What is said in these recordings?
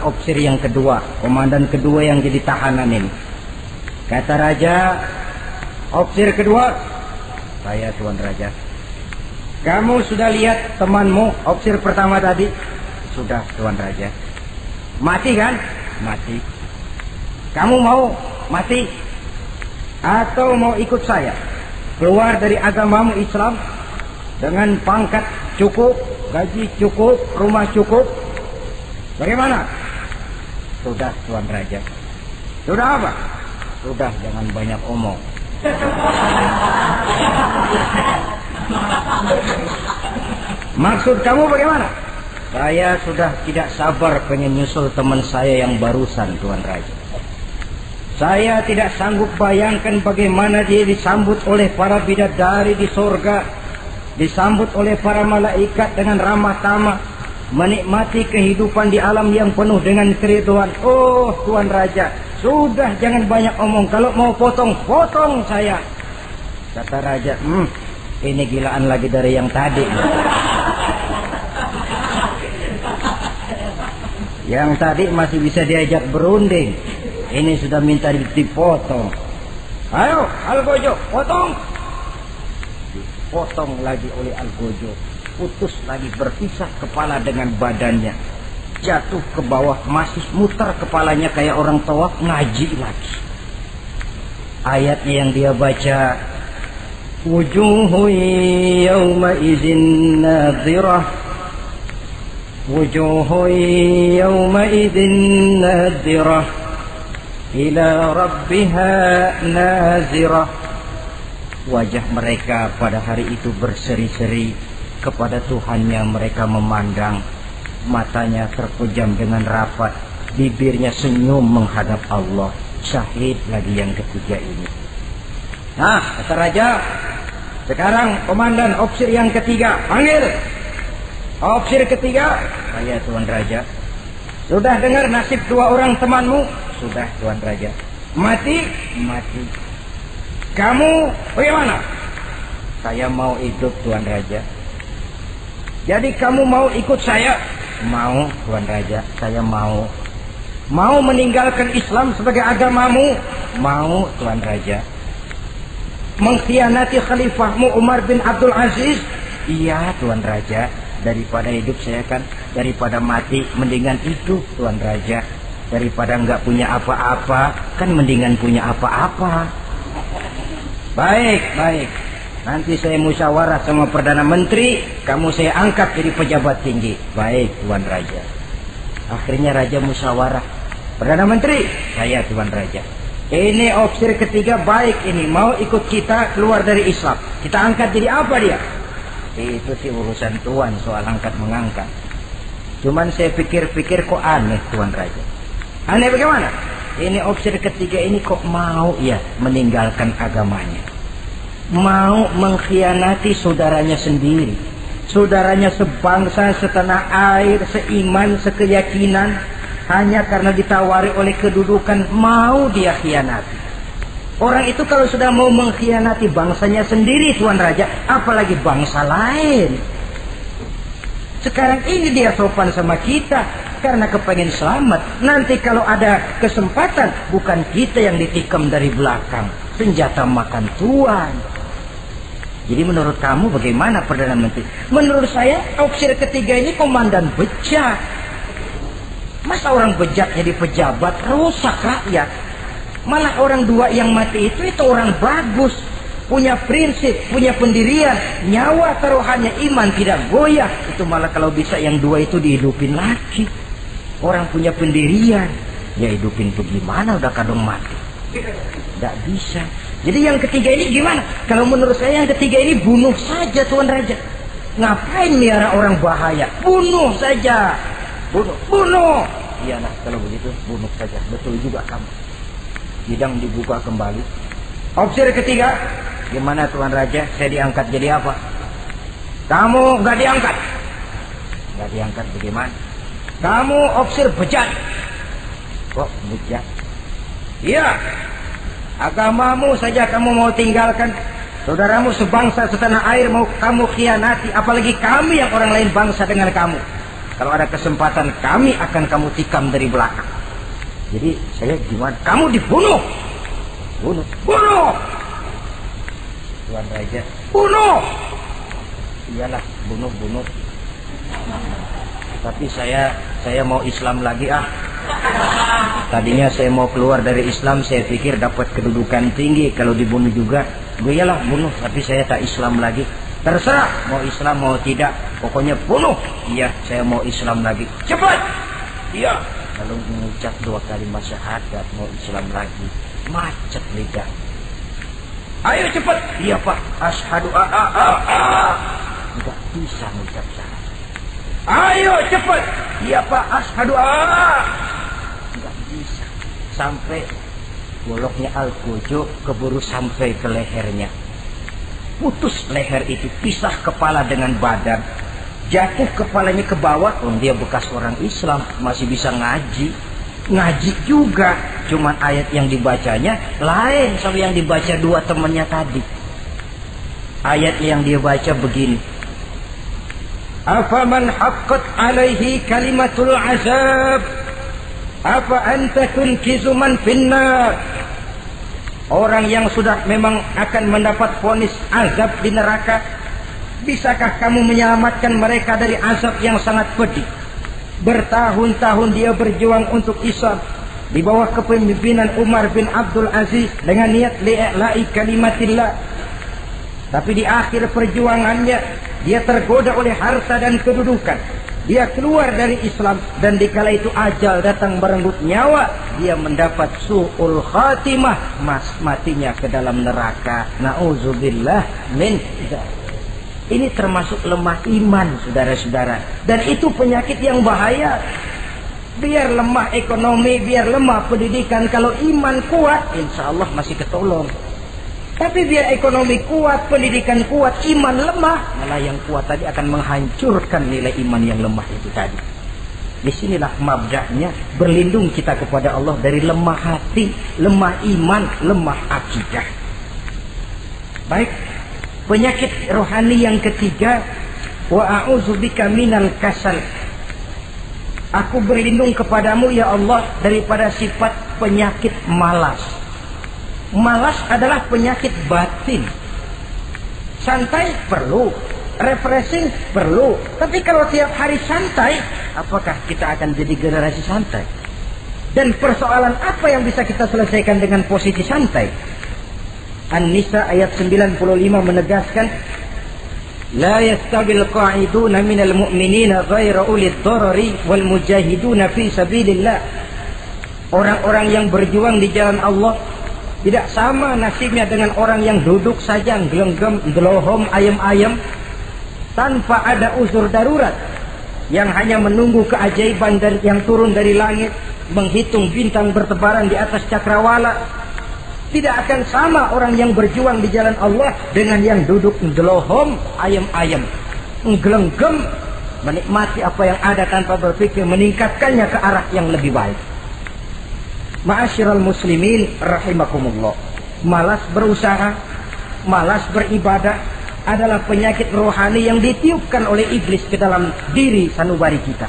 opsir yang kedua, komandan kedua yang jadi tahanan ini. Kata raja, opsir kedua, saya Tuan Raja. Kamu sudah lihat temanmu opsir pertama tadi? Sudah Tuan Raja. Mati kan? Mati. Kamu mau mati? Atau mau ikut saya? Keluar dari agamamu Islam dengan pangkat cukup, gaji cukup, rumah cukup. Bagaimana? Sudah Tuan Raja. Sudah apa? Sudah, jangan banyak omong. Maksud kamu bagaimana? Saya sudah tidak sabar pengen nyusul teman saya yang barusan Tuan Raja. Saya tidak sanggup bayangkan bagaimana dia disambut oleh para bidadari di surga, disambut oleh para malaikat dengan ramah tamah, menikmati kehidupan di alam yang penuh dengan keriduan. Oh Tuan Raja, sudah jangan banyak omong. Kalau mau potong, potong saya. Kata Raja, ini gilaan lagi dari yang tadi. Yang tadi masih bisa diajak berunding, ini sudah minta dipotong. Ayo Algojo, potong. Dipotong lagi oleh Algojo. Putus lagi, berpisah kepala dengan badannya. Jatuh ke bawah, masih muter kepalanya kayak orang tawaf, ngaji lagi. Ayatnya yang dia baca, wujuhu yawma izin nadhirah, wujuhu yawma izin nadhirah, ila rabbiha nazirah. Wajah mereka pada hari itu berseri-seri, kepada Tuhannya mereka memandang, matanya terpejam dengan rapat, bibirnya senyum menghadap Allah. Syahid lagi yang ketiga ini. Nah, kata Raja, sekarang komandan opsir yang ketiga, panggil. Opsir ketiga, saya Tuan Raja. Sudah dengar nasib dua orang temanmu? Sudah Tuan Raja. Mati? Mati. Kamu bagaimana? Saya mau hidup Tuan Raja. Jadi kamu mau ikut saya? Mau Tuan Raja, saya mau. Mau meninggalkan Islam sebagai agamamu? Mau Tuan Raja. Mengkhianati khalifahmu Umar bin Abdul Aziz? Iya Tuan Raja. Daripada hidup saya kan, daripada mati mendingan hidup Tuan Raja. Daripada nggak punya apa-apa, kan mendingan punya apa-apa. Baik, baik. Nanti saya musyawarah sama Perdana Menteri, kamu saya angkat jadi pejabat tinggi. Baik Tuan Raja. Akhirnya Raja musyawarah. Perdana Menteri, saya Tuan Raja. Ini opsir ketiga baik ini, mau ikut kita keluar dari Islam. Kita angkat jadi apa dia? Itu sih urusan Tuan soal angkat mengangkat. Cuman saya pikir-pikir kok aneh Tuan Raja. Aneh bagaimana? Ini opsir ketiga ini kok mau ya meninggalkan agamanya. Mau mengkhianati saudaranya sendiri, saudaranya sebangsa, setanah air, seiman, sekeyakinan, hanya karena ditawari oleh kedudukan mau dia khianati. Orang itu kalau sudah mau mengkhianati bangsanya sendiri Tuan Raja, apalagi bangsa lain. Sekarang ini dia sopan sama kita karena kepengen selamat. Nanti kalau ada kesempatan, bukan kita yang ditikam dari belakang, senjata makan Tuan. Jadi menurut kamu bagaimana Perdana Menteri? Menurut saya opsir ketiga ini komandan bejat. Masa orang bejat jadi pejabat, rusak rakyat. Malah orang dua yang mati itu orang bagus, punya prinsip, punya pendirian, nyawa taruhannya iman tidak goyah. Itu malah kalau bisa yang dua itu dihidupin lagi. Orang punya pendirian, ya hidupin tuh gimana udah kadang mati. Tidak bisa. Jadi yang ketiga ini gimana? Kalau menurut saya yang ketiga ini bunuh saja Tuan Raja. Ngapain miara orang bahaya? Bunuh saja. Bunuh. Iya nah, kalau begitu bunuh saja. Betul juga kamu. Bidang dibuka kembali. Opsir ketiga, gimana Tuan Raja? Saya diangkat jadi apa? Kamu nggak diangkat. Nggak diangkat bagaimana? Kamu opsir bejat. Kok bejat? Iya. Agamamu saja kamu mau tinggalkan. Saudaramu sebangsa setanah air mau kamu khianati. Apalagi kami yang orang lain bangsa dengan kamu. Kalau ada kesempatan kami akan kamu tikam dari belakang. Jadi saya gimana? Kamu dibunuh. Bunuh. Tuan Raja, bunuh. Iyalah, bunuh. Tapi saya mau Islam lagi ah. Tadinya saya mau keluar dari Islam, saya pikir dapat kedudukan tinggi kalau dibunuh juga. Iyalah bunuh, tapi saya tak Islam lagi. Terserah mau Islam mau tidak, pokoknya bunuh. Iya, saya mau Islam lagi. Cepat. Iya. Kalau mengucap 2 kalimat syahadat mau Islam lagi, macet lidah. Ayo cepat. Iya Pak. Asyhadu Enggak bisa mengucap syahadat. Ayo cepat. Iya Pak. Asyhadu enggak bisa. Sampai goloknya Al-Qujo keburu sampai ke lehernya. Putus leher itu, pisah kepala dengan badan, jatuh kepalanya ke bawah. Dia bekas orang Islam, masih bisa ngaji juga, cuman ayat yang dibacanya lain sama yang dibaca 2 temannya tadi. Ayat yang dia baca begini, afaman haqqat alaihi kalimatul azab afa anta tunkizu man finnar. Orang yang sudah memang akan mendapat vonis azab di neraka, bisakah kamu menyelamatkan mereka dari azab yang sangat pedih? Bertahun-tahun dia berjuang untuk Islam di bawah kepemimpinan Umar bin Abdul Aziz dengan niat li'la'i kalimatillah. Tapi di akhir perjuangannya dia tergoda oleh harta dan kedudukan. Dia keluar dari Islam, dan dikala itu ajal datang merenggut nyawa, dia mendapat su'ul khatimah, matinya ke dalam neraka. Na'udzubillah min dzalik. Ini termasuk lemah iman, saudara-saudara, dan itu penyakit yang bahaya. Biar lemah ekonomi, biar lemah pendidikan, kalau iman kuat, insya Allah masih ketolong. Tapi biar ekonomi kuat, pendidikan kuat, iman lemah, malah yang kuat tadi akan menghancurkan nilai iman yang lemah itu tadi. Disinilah mabda'nya, berlindung kita kepada Allah dari lemah hati, lemah iman, lemah akidah. Baik, penyakit rohani yang ketiga, wa a'udzubika minal kasal. Aku berlindung kepadamu ya Allah daripada sifat penyakit malas. Malas adalah penyakit batin. Santai perlu, refreshing perlu. Tapi kalau tiap hari santai, apakah kita akan jadi generasi santai? Dan persoalan apa yang bisa kita selesaikan dengan posisi santai? An-Nisa ayat 95 menegaskan, la yastabil qa'iduna minal mu'minina ghaira ulid darari wal mujahiduna fi sabilillah. Orang-orang yang berjuang di jalan Allah tidak sama nasibnya dengan orang yang duduk saja gelenggam, gelohom, ayam-ayam tanpa ada uzur darurat, yang hanya menunggu keajaiban yang turun dari langit, menghitung bintang bertebaran di atas cakrawala. Tidak akan sama orang yang berjuang di jalan Allah dengan yang duduk gelohom, ayam-ayam, gelenggam, menikmati apa yang ada tanpa berpikir meningkatkannya ke arah yang lebih baik. Ma'asyiral muslimin rahimakumullah, malas berusaha, malas beribadah adalah penyakit rohani yang ditiupkan oleh iblis ke dalam diri sanubari kita.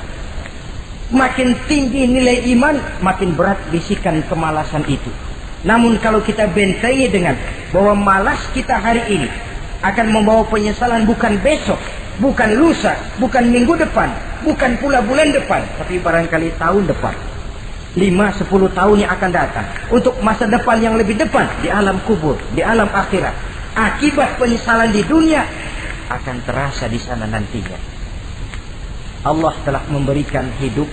Makin tinggi nilai iman, makin berat bisikan kemalasan itu. Namun kalau kita bentengi dengan bahwa malas kita hari ini akan membawa penyesalan bukan besok, bukan lusa, bukan minggu depan, bukan pula bulan depan, tapi barangkali tahun depan, 5-10 tahun yang akan datang, untuk masa depan yang lebih depan di alam kubur, di alam akhirat. Akibat penyesalan di dunia akan terasa di sana nantinya. Allah telah memberikan hidup.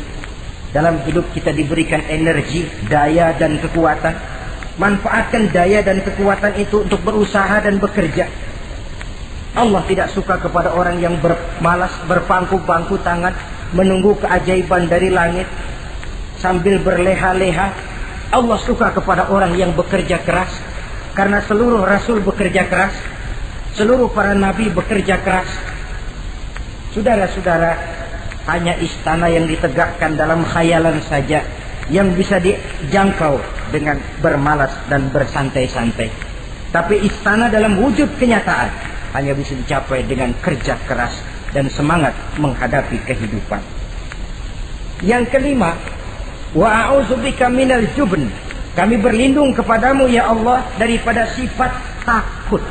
Dalam hidup kita diberikan energi, daya dan kekuatan. Manfaatkan daya dan kekuatan itu untuk berusaha dan bekerja. Allah tidak suka kepada orang yang bermalas, berpangku-pangku tangan menunggu keajaiban dari langit sambil berleha-leha. Allah suka kepada orang yang bekerja keras, karena seluruh rasul bekerja keras, seluruh para nabi bekerja keras. Saudara-saudara, hanya istana yang ditegakkan dalam khayalan saja yang bisa dijangkau dengan bermalas dan bersantai-santai. Tapi istana dalam wujud kenyataan hanya bisa dicapai dengan kerja keras dan semangat menghadapi kehidupan. Yang kelima, wa a'udzubika minal jubn. Kami berlindung kepadamu ya Allah daripada sifat takut.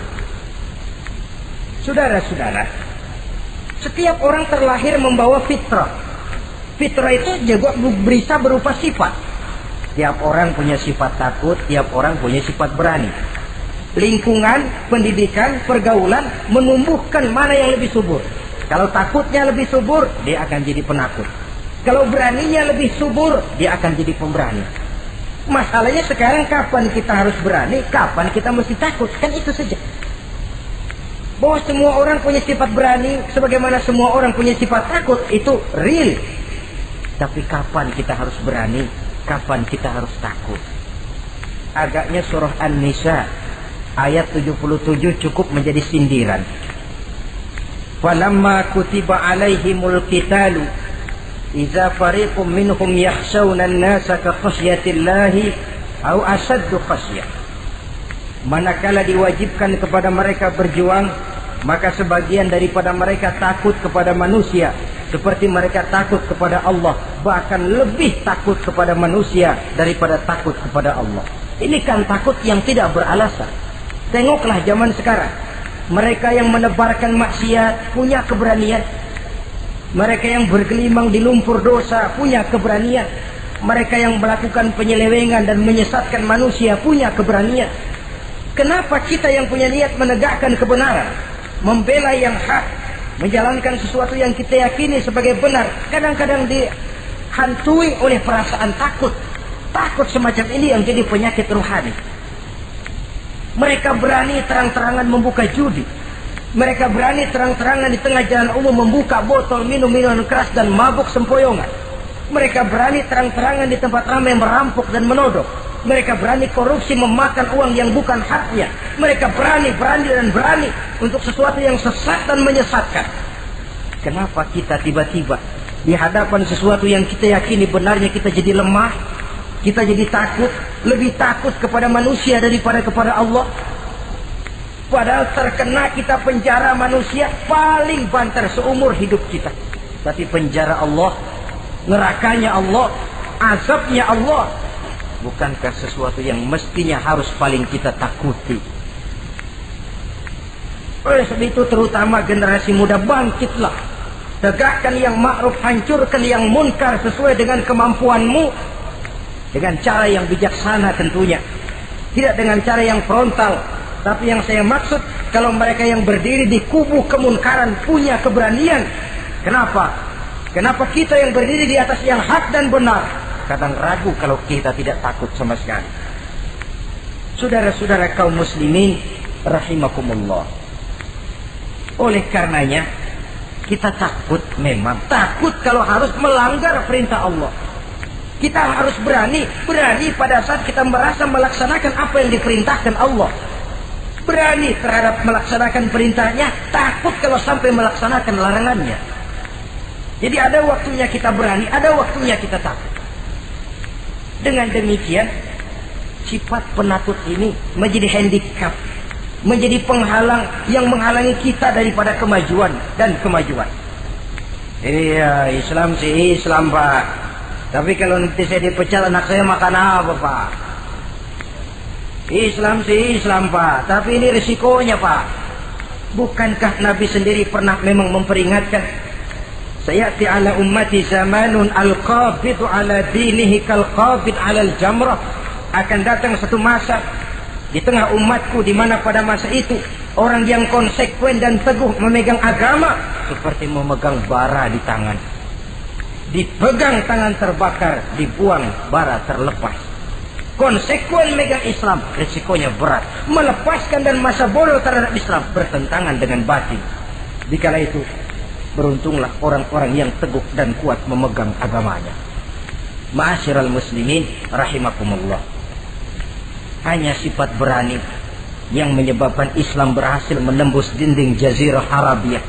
Saudara-saudara, setiap orang terlahir membawa fitrah. Fitrah itu juga bisa berupa sifat. Tiap orang punya sifat takut, tiap orang punya sifat berani. Lingkungan, pendidikan, pergaulan menumbuhkan mana yang lebih subur. Kalau takutnya lebih subur, dia akan jadi penakut. Kalau beraninya lebih subur, dia akan jadi pemberani. Masalahnya sekarang kapan kita harus berani, kapan kita mesti takut. Kan itu saja. Bahwa semua orang punya sifat berani, sebagaimana semua orang punya sifat takut, itu real. Tapi kapan kita harus berani, kapan kita harus takut. Agaknya surah An-Nisa ayat 77 cukup menjadi sindiran. Falamma kutiba alaihimul qitalu idza fariqum minhum yakhshawna an-nasa ka khasyatillahi aw ashaddu khasyah. Manakala diwajibkan kepada mereka berjuang, maka sebagian daripada mereka takut kepada manusia seperti mereka takut kepada Allah, bahkan lebih takut kepada manusia daripada takut kepada Allah. Ini kan takut yang tidak beralasan. Tengoklah zaman sekarang. Mereka yang menebarkan maksiat punya keberanian. Mereka yang bergelimang di lumpur dosa punya keberanian. Mereka yang melakukan penyelewengan dan menyesatkan manusia punya keberanian. Kenapa kita yang punya niat menegakkan kebenaran, membela yang hak, menjalankan sesuatu yang kita yakini sebagai benar, kadang-kadang dihantui oleh perasaan takut? Takut semacam ini yang jadi penyakit rohani. Mereka berani terang-terangan membuka judi. Mereka berani terang-terangan di tengah jalan umum membuka botol minum minuman keras dan mabuk sempoyongan. Mereka berani terang-terangan di tempat ramai merampok dan menodong. Mereka berani korupsi, memakan uang yang bukan haknya. Mereka berani untuk sesuatu yang sesat dan menyesatkan. Kenapa kita tiba-tiba di hadapan sesuatu yang kita yakini benarnya kita jadi lemah? Kita jadi takut, lebih takut kepada manusia daripada kepada Allah. Padahal terkena kita penjara manusia paling banter seumur hidup kita. Tapi penjara Allah, nerakanya Allah, azabnya Allah, bukankah sesuatu yang mestinya harus paling kita takuti? Oleh sebab itu terutama generasi muda, bangkitlah. Tegakkan yang ma'ruf, hancurkan yang munkar sesuai dengan kemampuanmu. Dengan cara yang bijaksana tentunya. Tidak dengan cara yang frontal. Tapi yang saya maksud, kalau mereka yang berdiri di kubu kemunkaran punya keberanian. Kenapa? Kenapa kita yang berdiri di atas yang hak dan benar kadang ragu kalau kita tidak takut sama sekali? Saudara-saudara kaum muslimin rahimakumullah. Oleh karenanya kita takut, memang takut kalau harus melanggar perintah Allah. Kita harus berani pada saat kita merasa melaksanakan apa yang diperintahkan Allah. Berani terhadap melaksanakan perintahnya, takut kalau sampai melaksanakan larangannya. Jadi ada waktunya kita berani, ada waktunya kita takut. Dengan demikian, sifat penakut ini menjadi handicap, menjadi penghalang yang menghalangi kita daripada kemajuan dan kemajuan. Iya, Islam sih Islam, Pak. Tapi kalau nanti saya dipecat, anak saya makan apa, Pak? Islam sih Islam, Pak. Tapi ini risikonya, Pak. Bukankah Nabi sendiri pernah memang memperingatkan? Sayati ala ummati zamanun al-qabidu ala dinihi kal-qabid ala al-jamrah. Akan datang satu masa di tengah umatku di mana pada masa itu orang yang konsekuen dan teguh memegang agama seperti memegang bara di tangan. Dipegang tangan terbakar, dibuang bara terlepas. Konsekuen megang Islam, risikonya berat. Melepaskan dan masa bodoh terhadap Islam bertentangan dengan batin. Dikala itu, beruntunglah orang-orang yang teguh dan kuat memegang agamanya. Ma'asyiral muslimin rahimakumullah. Hanya sifat berani yang menyebabkan Islam berhasil menembus dinding Jazirah Arabia,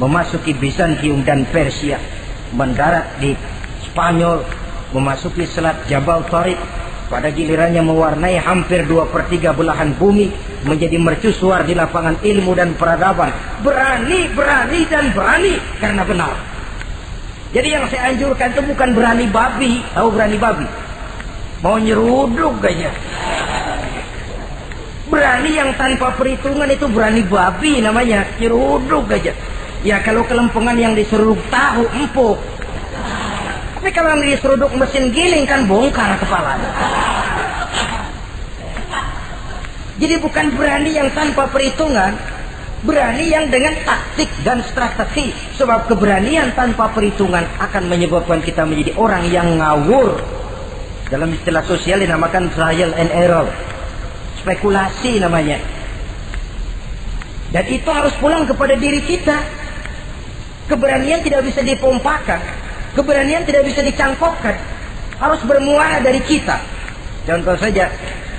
memasuki Bizantium dan Persia, mendarat di Spanyol, memasuki Selat Jabal Tariq, pada gilirannya mewarnai hampir 2/3 belahan bumi, menjadi mercusuar di lapangan ilmu dan peradaban. Berani karena benar. Jadi yang saya anjurkan itu bukan berani babi. Tahu berani babi? Mau nyeruduk aja. Berani yang tanpa perhitungan itu berani babi namanya. Nyeruduk aja. Ya kalau kelempengan yang diseruduk tahu empuk. Tapi kalau yang diseruduk mesin giling kan bongkar kepala. Jadi bukan berani yang tanpa perhitungan, berani yang dengan taktik dan strategi. Sebab keberanian tanpa perhitungan akan menyebabkan kita menjadi orang yang ngawur. Dalam istilah sosial dinamakan trial and error, spekulasi namanya. Dan itu harus pulang kepada diri kita. Keberanian tidak bisa dipompakan, keberanian tidak bisa dicangkokkan, harus bermuara dari kita. Contoh saja,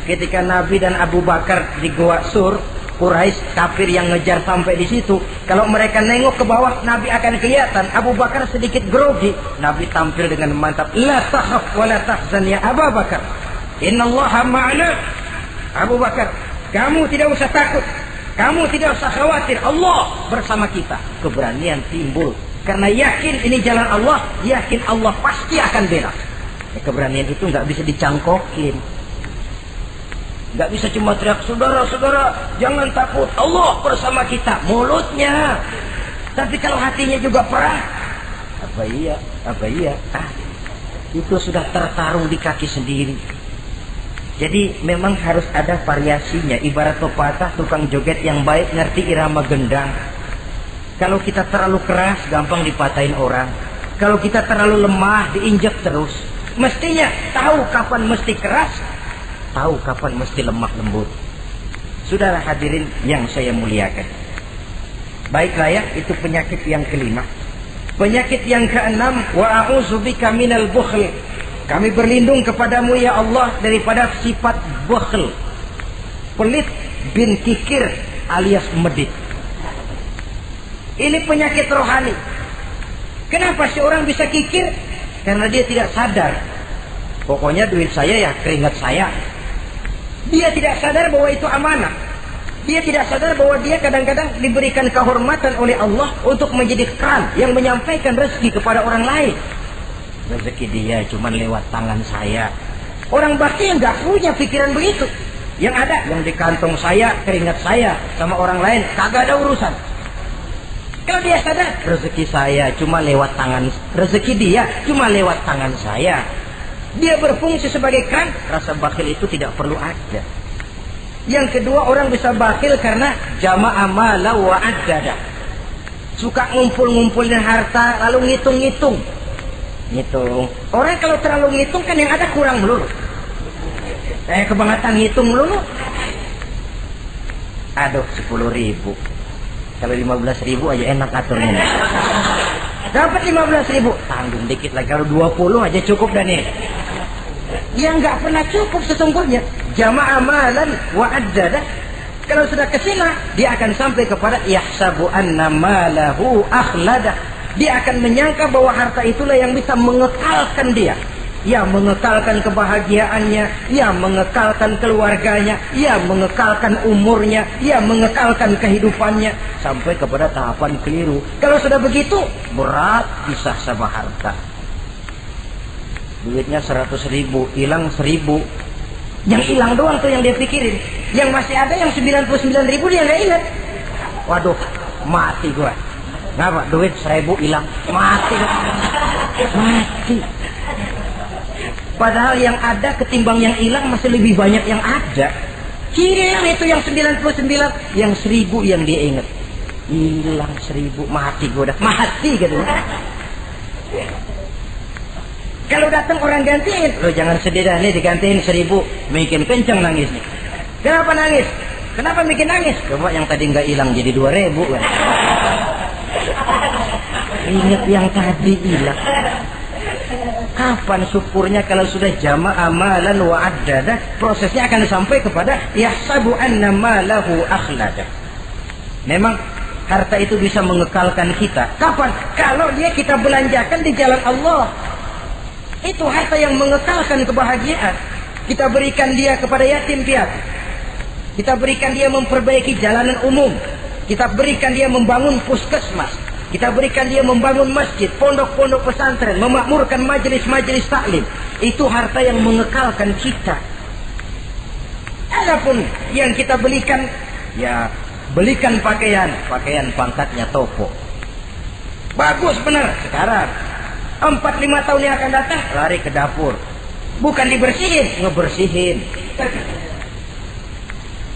ketika Nabi dan Abu Bakar di Gua Sur, Quraisy kafir yang ngejar sampai di situ, kalau mereka nengok ke bawah, Nabi akan kelihatan. Abu Bakar sedikit grogi, Nabi tampil dengan mantap, la takhaf wa la tahzan ya Abu Bakar, innallaha ma'ana. Abu Bakar, kamu tidak usah takut, kamu tidak usah khawatir, Allah bersama kita. Keberanian timbul karena yakin ini jalan Allah, yakin Allah pasti akan bela. Keberanian itu nggak bisa dicangkokin, nggak bisa cuma teriak, saudara-saudara jangan takut, Allah bersama kita, mulutnya. Tapi kalau hatinya juga perang, apa iya, itu sudah tertarung di kaki sendiri. Jadi memang harus ada variasinya. Ibarat pepatah, tukang joget yang baik ngerti irama gendang. Kalau kita terlalu keras gampang dipatahin orang. Kalau kita terlalu lemah diinjak terus. Mestinya tahu kapan mesti keras, tahu kapan mesti lemah lembut. Saudara hadirin yang saya muliakan, baiklah ya, itu penyakit yang kelima. Penyakit yang keenam, wa a'udzubika minal bukhl. Kami berlindung kepadamu ya Allah daripada sifat bukhl, pelit bin kikir alias medit. Ini penyakit rohani. Kenapa sih orang bisa kikir? Karena dia tidak sadar. Pokoknya duit saya ya keringat saya. Dia tidak sadar bahwa itu amanah. Dia tidak sadar bahwa dia kadang-kadang diberikan kehormatan oleh Allah untuk menjadi keran yang menyampaikan rezeki kepada orang lain. Rezeki dia cuma lewat tangan saya. Orang bakti yang nggak punya pikiran begitu. Yang ada yang di kantong saya, keringat saya, sama orang lain kagak ada urusan. Kalau dia sadar rezeki saya cuma lewat tangan, rezeki dia cuma lewat tangan saya, dia berfungsi sebagai keran, rasa bakhil itu tidak perlu ada. Yang kedua, orang bisa bakhil karena jama'a mala wa addada. Suka ngumpul-ngumpulin harta lalu ngitung-ngitung. Ngitung. Orang kalau terlalu ngitung kan yang ada kurang melulu. Kebangetan ngitung melulu. Aduh, 10.000. Kalau 15.000 aja enak aturnya. Dapat 15.000, tanggung dikit lagi. Kalau 20 aja cukup dah nih. Yang nggak pernah cukup sesungguhnya jama'a malan wa addada. Kalau sudah kesina, dia akan sampai kepada yahsabu anna malahu akhlada. Dia akan menyangka bahwa harta itulah yang bisa mengekalkan dia. Ya mengekalkan kebahagiaannya, ya mengekalkan keluarganya, ya mengekalkan umurnya, ya mengekalkan kehidupannya. Sampai kepada tahapan keliru. Kalau sudah begitu, berat pisah sama harta. Duitnya 100.000, hilang 1.000. Yang hilang doang tuh yang dia pikirin. Yang masih ada yang 99.000 dia nggak ingat. Waduh, mati gua. Ngapa? Duit 1.000 hilang, mati. Padahal yang ada ketimbang yang hilang masih lebih banyak yang ada. Hilang itu yang 99, yang 1.000 yang dia ingat. Hilang 1.000, mati gua udah, mati gitu. Kalau datang orang gantiin, lo jangan sedih dah, nih digantiin 1.000, bikin kenceng nangis nih. Kenapa nangis? Kenapa bikin nangis? Coba yang tadi nggak hilang jadi 2.000 kan. Ingat yang tadi hilang. Kapan syukurnya kalau sudah jama'a malan wa addada? Prosesnya akan sampai kepada yahsabu anna malahu akhlada. Memang harta itu bisa mengekalkan kita. Kapan? Kalau dia kita belanjakan di jalan Allah. Itu harta yang mengekalkan kebahagiaan. Kita berikan dia kepada yatim piatu. Kita berikan dia memperbaiki jalanan umum. Kita berikan dia membangun puskesmas. Kita berikan dia membangun masjid, pondok-pondok pesantren, memakmurkan majelis-majelis taklim. Itu harta yang mengekalkan kita. Adapun yang kita belikan, ya belikan pakaian pangkatnya toko. Bagus benar. Sekarang 4-5 tahun yang akan datang lari ke dapur. Bukan dibersihin, ngebersihin.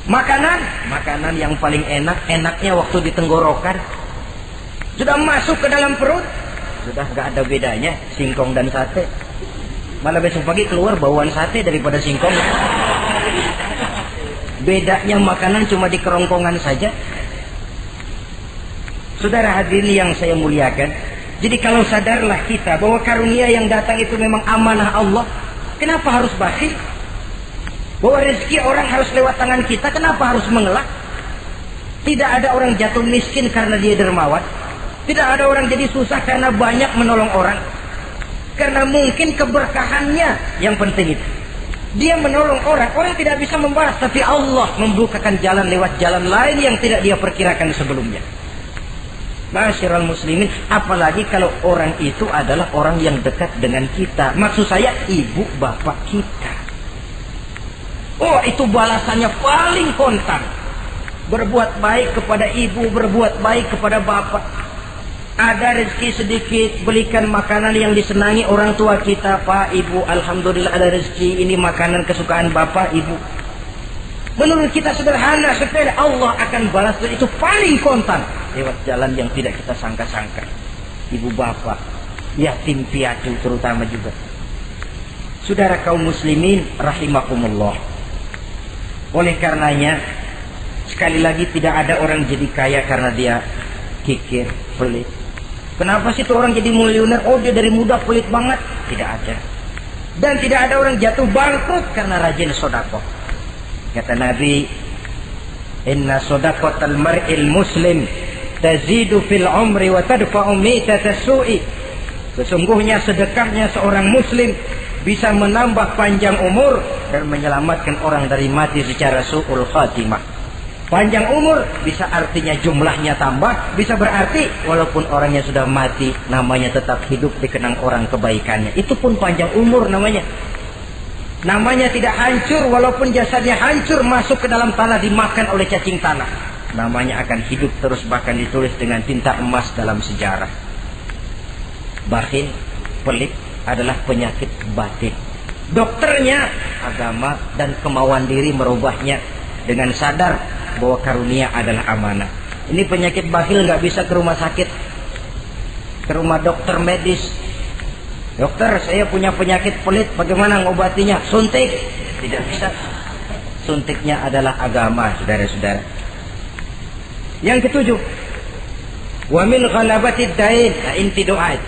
Makanan yang paling enaknya waktu di tenggorokan. Sudah masuk ke dalam perut, sudah gak ada bedanya singkong dan sate. Malah besok pagi keluar bauan sate daripada singkong. Bedanya makanan cuma di kerongkongan saja. Saudara hadirin yang saya muliakan, jadi kalau sadarlah kita bahwa karunia yang datang itu memang amanah Allah, kenapa harus bakhil? Bahwa rezeki orang harus lewat tangan kita, kenapa harus mengelak? Tidak ada orang jatuh miskin karena dia dermawan. Tidak ada orang jadi susah karena banyak menolong orang. Karena mungkin keberkahannya yang penting itu. Dia menolong orang tidak bisa membalas, tapi Allah membukakan jalan lewat jalan lain yang tidak dia perkirakan sebelumnya. Masyiral muslimin, apalagi kalau orang itu adalah orang yang dekat dengan kita. Maksud saya ibu bapak kita. Oh, itu balasannya paling kontan. Berbuat baik kepada ibu, berbuat baik kepada bapak. Ada rezeki sedikit, belikan makanan yang disenangi orang tua kita. Pak, ibu, alhamdulillah ada rezeki, ini makanan kesukaan bapak, ibu. Menurut kita sederhana, sepele, Allah akan balas itu paling kontan lewat jalan yang tidak kita sangka-sangka. Ibu bapak, yatim piatu terutama juga. Saudara kaum muslimin rahimakumullah. Oleh karenanya, sekali lagi tidak ada orang jadi kaya karena dia kikir, pelit. Kenapa sih tuh orang jadi miliuner? Oh, dia dari muda pelit banget. Tidak ada. Dan tidak ada orang jatuh bangkrut karena rajin sedekah. Kata Nabi, inna shadaqatal mar'il muslim tazidu fil umri wa tadfa'u mitatas su'i. Sesungguhnya sedekahnya seorang muslim bisa menambah panjang umur dan menyelamatkan orang dari mati secara su'ul khatimah. Panjang umur bisa artinya jumlahnya tambah, bisa berarti walaupun orangnya sudah mati, namanya tetap hidup dikenang orang kebaikannya. Itu pun panjang umur namanya. Namanya tidak hancur, walaupun jasadnya hancur masuk ke dalam tanah dimakan oleh cacing tanah. Namanya akan hidup terus, bahkan ditulis dengan tinta emas dalam sejarah. Bakhil, pelit adalah penyakit batin. Dokternya agama dan kemauan diri merubahnya dengan sadar bahwa karunia adalah amanah. Ini penyakit bakhil nggak bisa ke rumah sakit, ke rumah dokter medis. Dokter, saya punya penyakit pelit, bagaimana ngobatinya? Suntik. Tidak bisa. Suntiknya adalah agama, saudara-saudara. Yang ketujuh, wa min ghalabatid dain, inti doa.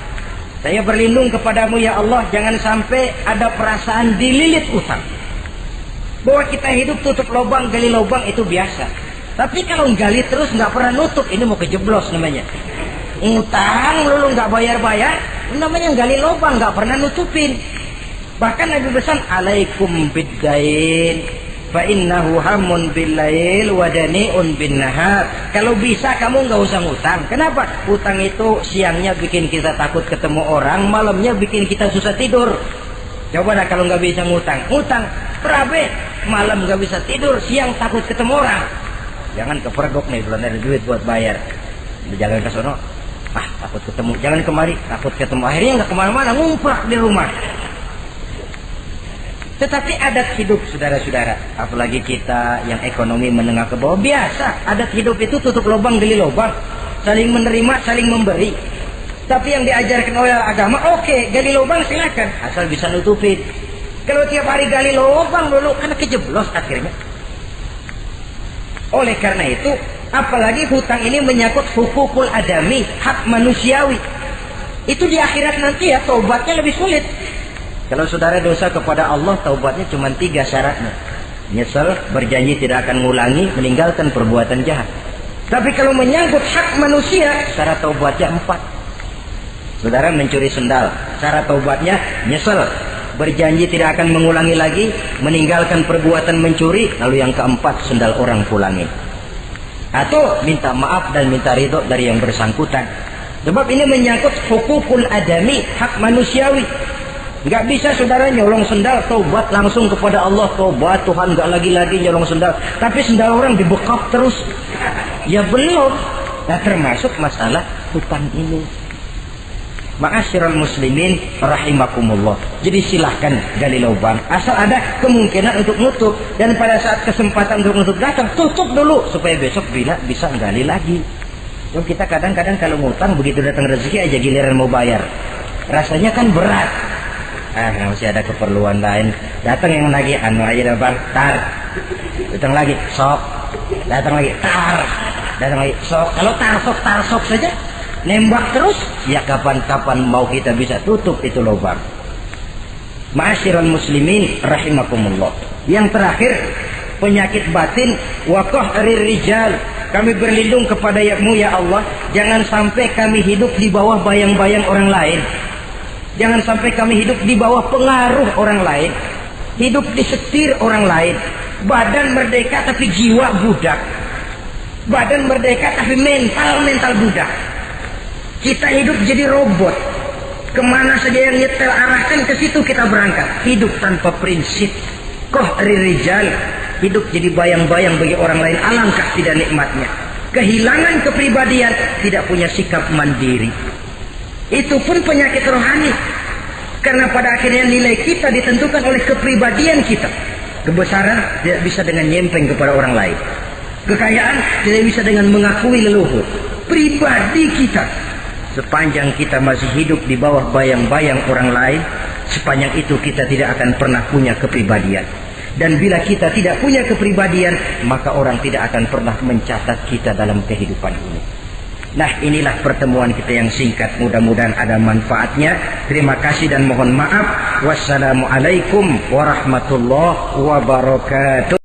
Saya berlindung kepadamu ya Allah, jangan sampai ada perasaan dililit utang. Bahwa kita hidup tutup lubang, gali lubang itu biasa. Tapi kalau gali terus nggak pernah nutup, ini mau kejeblos namanya. Ngutang lalu nggak bayar-bayar, namanya gali lubang, nggak pernah nutupin. Bahkan Nabi pesan, alaikum biddain, fa innahu hamun billail wa dani'un bin nahar. Kalau bisa kamu nggak usah ngutang. Kenapa? Utang itu siangnya bikin kita takut ketemu orang, malamnya bikin kita susah tidur. Coba dah kalau nggak bisa ngutang, berabe, malam nggak bisa tidur, siang takut ketemu orang. Jangan kepergok nih, belum ada duit buat bayar. Jangan ke sono, takut ketemu. Jangan kemari, takut ketemu. Akhirnya nggak kemana-mana, ngumprak di rumah. Tetapi adat hidup, saudara-saudara, apalagi kita yang ekonomi menengah ke bawah, biasa. Adat hidup itu tutup lubang, gali lubang, saling menerima, saling memberi. Tapi yang diajarkan oleh agama, oke, gali lubang silakan, asal bisa nutupin. Kalau tiap hari gali lubang dulu, karena kejeblos akhirnya. Oleh karena itu, apalagi hutang ini menyangkut hukukul adami, hak manusiawi. Itu di akhirat nanti ya, taubatnya lebih sulit. Kalau saudara dosa kepada Allah, taubatnya cuma 3 syaratnya. Nyesel, berjanji tidak akan mengulangi, meninggalkan perbuatan jahat. Tapi kalau menyangkut hak manusia, syarat taubatnya 4. Saudara mencuri sendal, cara taubatnya nyesel, berjanji tidak akan mengulangi lagi, meninggalkan perbuatan mencuri, lalu yang keempat sendal orang pulangin. Atau minta maaf dan minta ridho dari yang bersangkutan. Sebab ini menyangkut hukukul adami, hak manusiawi. Nggak bisa saudara nyolong sendal, taubat langsung kepada Allah, taubat Tuhan, nggak lagi-lagi nyolong sendal. Tapi sendal orang dibekap terus. Ya belum. Nah, termasuk masalah hutang ini. Ma'asyiral muslimin rahimakumullah. Jadi silahkan gali lubang, asal ada kemungkinan untuk nutup. Dan pada saat kesempatan untuk nutup datang, tutup dulu supaya besok bila bisa gali lagi. Jadi kita kadang-kadang kalau ngutang begitu datang rezeki aja giliran mau bayar, rasanya kan berat. Masih ada keperluan lain. Datang yang lagi anu aja bang, tar. Datang lagi sok. Datang lagi tar. Datang lagi sok. Kalau tar sok saja nembak terus, ya kapan-kapan mau kita bisa tutup itu lubang. Ma'asyiral muslimin rahimakumullah. Yang terakhir, penyakit batin, waqah rijal. Kami berlindung kepada-Mu ya Allah, jangan sampai kami hidup di bawah bayang-bayang orang lain. Jangan sampai kami hidup di bawah pengaruh orang lain, hidup disetir orang lain. Badan merdeka tapi jiwa budak. Badan merdeka tapi mental budak. Kita hidup jadi robot. Kemana saja yang nyetel arahkan, ke situ kita berangkat. Hidup tanpa prinsip. Qahri rijal. Hidup jadi bayang-bayang bagi orang lain. Alangkah tidak nikmatnya. Kehilangan kepribadian, tidak punya sikap mandiri. Itu pun penyakit rohani. Karena pada akhirnya nilai kita ditentukan oleh kepribadian kita. Kebesaran tidak bisa dengan nyempeng kepada orang lain. Kekayaan tidak bisa dengan mengakui leluhur. Pribadi kita, sepanjang kita masih hidup di bawah bayang-bayang orang lain, sepanjang itu kita tidak akan pernah punya kepribadian. Dan bila kita tidak punya kepribadian, maka orang tidak akan pernah mencatat kita dalam kehidupan ini. Nah, inilah pertemuan kita yang singkat. Mudah-mudahan ada manfaatnya. Terima kasih dan mohon maaf. Wassalamualaikum warahmatullahi wabarakatuh.